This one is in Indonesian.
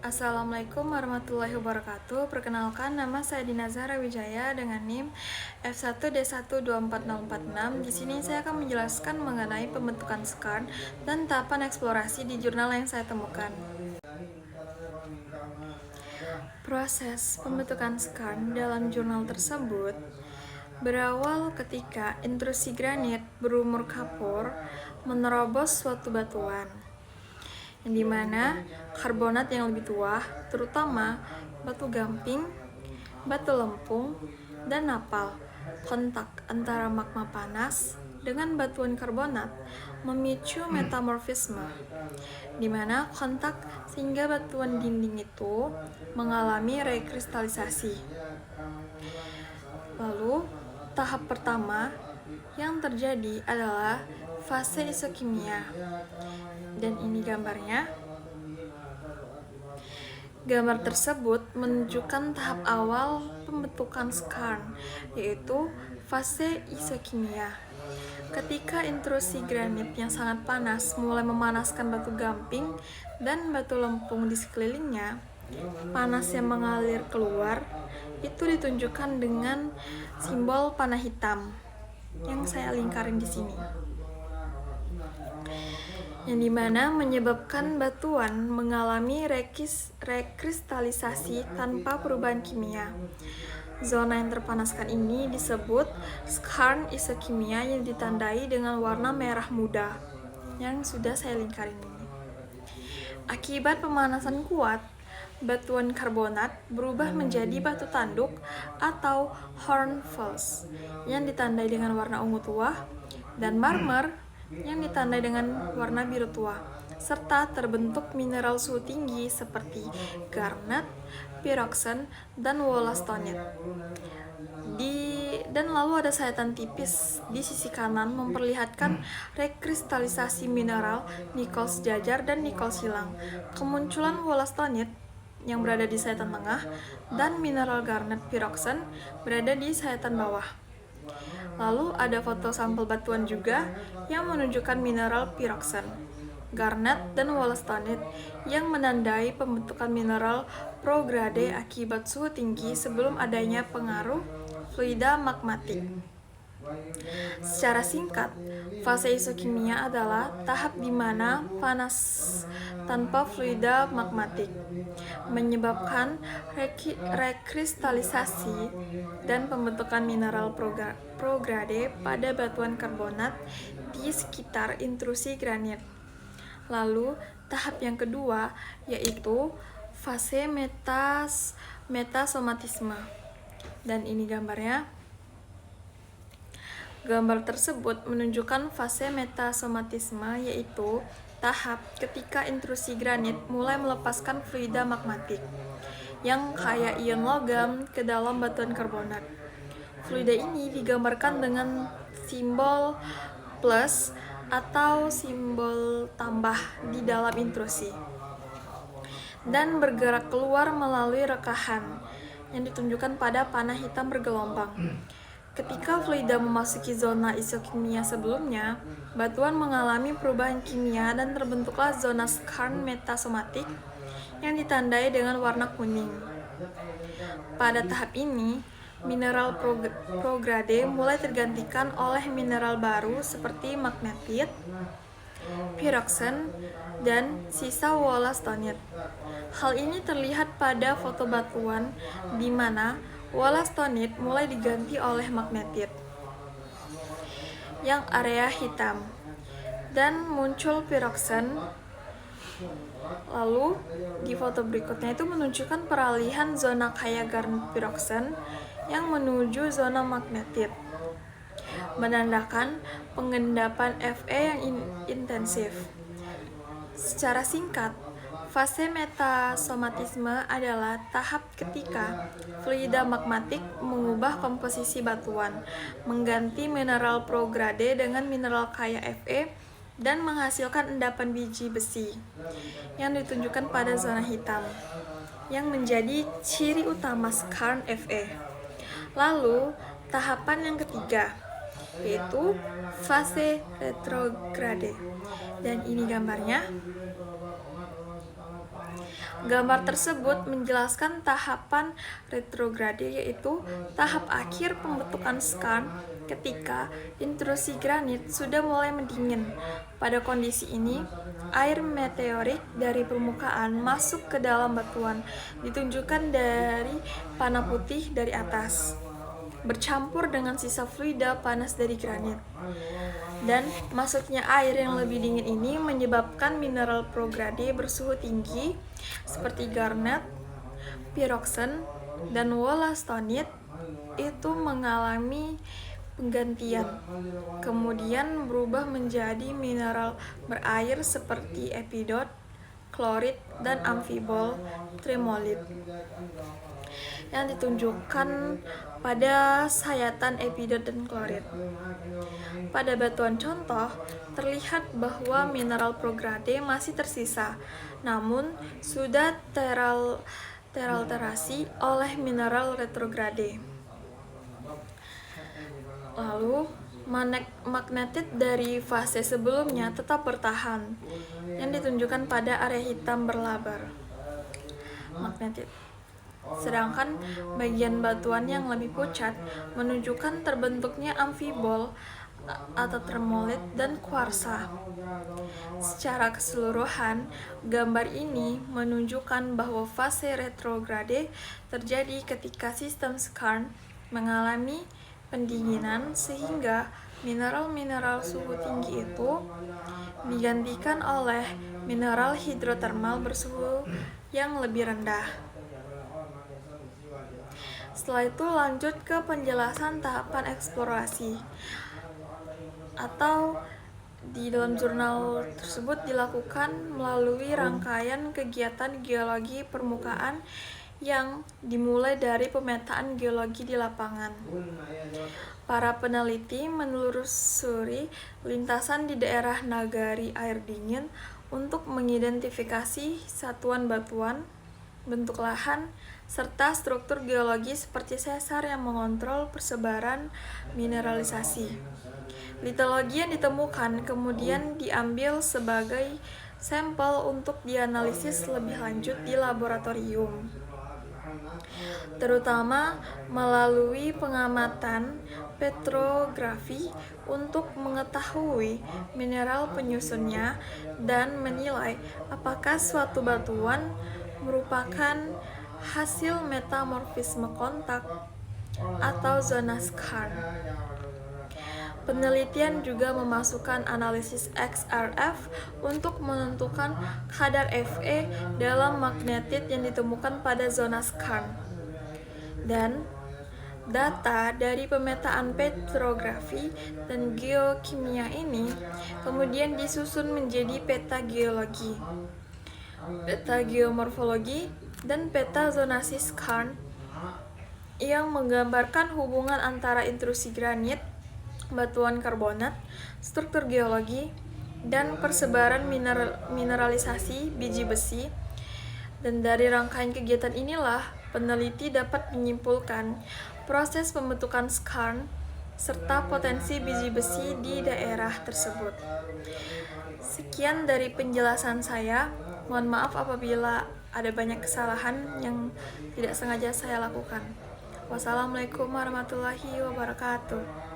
Assalamualaikum warahmatullahi wabarakatuh. Perkenalkan, nama saya Dina Zahra Wijaya dengan NIM F1D1240446. Di sini saya akan menjelaskan mengenai pembentukan skarn dan tahapan eksplorasi di jurnal yang saya temukan. Proses pembentukan skarn dalam jurnal tersebut berawal ketika intrusi granit berumur kapur menerobos suatu batuan, yang dimana karbonat yang lebih tua, terutama batu gamping, batu lempung, dan napal, kontak antara magma panas dengan batuan karbonat memicu metamorfisme, di mana kontak sehingga batuan dinding itu mengalami rekristalisasi. Lalu, tahap pertama yang terjadi adalah fase isokimia. Dan ini gambarnya. Gambar tersebut menunjukkan tahap awal pembentukan skarn, yaitu fase isokimia. Ketika intrusi granit yang sangat panas mulai memanaskan batu gamping dan batu lempung di sekelilingnya, panas yang mengalir keluar itu ditunjukkan dengan simbol panah hitam yang saya lingkarin di sini, yang dimana menyebabkan batuan mengalami rekristalisasi tanpa perubahan kimia. Zona yang terpanaskan ini disebut skarn isokimia yang ditandai dengan warna merah muda yang sudah saya lingkarin ini. Akibat pemanasan kuat, batuan karbonat berubah menjadi batu tanduk atau hornfels yang ditandai dengan warna ungu tua, dan marmer yang ditandai dengan warna biru tua, serta terbentuk mineral suhu tinggi seperti garnet, pyroxene, dan wollastonite. Dan lalu ada sayatan tipis di sisi kanan memperlihatkan rekristalisasi mineral nikel sejajar dan nikel silang, kemunculan wollastonite yang berada di sayatan tengah, dan mineral garnet pyroxene berada di sayatan bawah. Lalu ada foto sampel batuan juga yang menunjukkan mineral pyroxene, garnet, dan wollastonite yang menandai pembentukan mineral prograde akibat suhu tinggi sebelum adanya pengaruh fluida magmatik. Secara singkat, fase isokimia adalah tahap di mana panas tanpa fluida magmatik menyebabkan rekristalisasi dan pembentukan mineral prograde pada batuan karbonat di sekitar intrusi granit. Lalu, tahap yang kedua yaitu fase metasomatisme. Dan ini gambarnya. Gambar tersebut menunjukkan fase metasomatisme, yaitu tahap ketika intrusi granit mulai melepaskan fluida magmatik yang kaya ion logam ke dalam batuan karbonat. Fluida ini digambarkan dengan simbol plus atau simbol tambah di dalam intrusi, dan bergerak keluar melalui rekahan yang ditunjukkan pada panah hitam bergelombang. Ketika fluida memasuki zona isokimia sebelumnya, batuan mengalami perubahan kimia dan terbentuklah zona skarn metasomatik yang ditandai dengan warna kuning. Pada tahap ini, mineral prograde mulai tergantikan oleh mineral baru seperti magnetit, pyroxene, dan sisa wollastonite. Hal ini terlihat pada foto batuan di mana wollastonite mulai diganti oleh magnetit yang area hitam, dan muncul pyroxene. Lalu di foto berikutnya itu menunjukkan peralihan zona kaya garnet pyroxene yang menuju zona magnetit, menandakan pengendapan Fe yang intensif. Secara singkat, fase metasomatisme adalah tahap ketika fluida magmatik mengubah komposisi batuan, mengganti mineral prograde dengan mineral kaya Fe, dan menghasilkan endapan biji besi yang ditunjukkan pada zona hitam, yang menjadi ciri utama skarn Fe. Lalu, tahapan yang ketiga yaitu fase retrograde. Dan ini gambarnya. Gambar tersebut menjelaskan tahapan retrograde, yaitu tahap akhir pembentukan skarn ketika intrusi granit sudah mulai mendingin. Pada kondisi ini, air meteorik dari permukaan masuk ke dalam batuan, ditunjukkan dari panah putih dari atas, bercampur dengan sisa fluida panas dari granit. Dan masuknya air yang lebih dingin ini menyebabkan mineral prograde bersuhu tinggi seperti garnet, pyroxene, dan wollastonite itu mengalami penggantian, kemudian berubah menjadi mineral berair seperti epidot, klorit, dan amfibol tremolit yang ditunjukkan pada sayatan epidot dan klorit. Pada batuan contoh, terlihat bahwa mineral prograde masih tersisa, namun sudah teralterasi oleh mineral retrograde. Lalu, magnetit dari fase sebelumnya tetap bertahan, yang ditunjukkan pada area hitam berlabar. Magnetit. Sedangkan bagian batuan yang lebih pucat menunjukkan terbentuknya amfibol atau tremolit dan kuarsa. Secara keseluruhan, gambar ini menunjukkan bahwa fase retrograde terjadi ketika sistem skarn mengalami pendinginan sehingga mineral-mineral suhu tinggi itu digantikan oleh mineral hidrotermal bersuhu yang lebih rendah. Setelah itu lanjut ke penjelasan tahapan eksplorasi, atau di dalam jurnal tersebut dilakukan melalui rangkaian kegiatan geologi permukaan yang dimulai dari pemetaan geologi di lapangan. Para peneliti menelusuri lintasan di daerah nagari air dingin untuk mengidentifikasi satuan batuan, bentuk lahan, serta struktur geologi seperti sesar yang mengontrol persebaran mineralisasi. Litologi yang ditemukan kemudian diambil sebagai sampel untuk dianalisis lebih lanjut di laboratorium, terutama melalui pengamatan petrografi untuk mengetahui mineral penyusunnya dan menilai apakah suatu batuan merupakan hasil metamorfisme kontak atau zona skarn. Penelitian juga memasukkan analisis XRF untuk menentukan kadar Fe dalam magnetit yang ditemukan pada zona skarn. Dan data dari pemetaan petrografi dan geokimia ini kemudian disusun menjadi peta geologi, peta geomorfologi, dan peta zonasi skarn yang menggambarkan hubungan antara intrusi granit, batuan karbonat, struktur geologi, dan persebaran mineralisasi biji besi. Dan dari rangkaian kegiatan inilah peneliti dapat menyimpulkan proses pembentukan skarn serta potensi biji besi di daerah tersebut. Sekian dari penjelasan saya. Mohon maaf apabila ada banyak kesalahan yang tidak sengaja saya lakukan. Wassalamualaikum warahmatullahi wabarakatuh.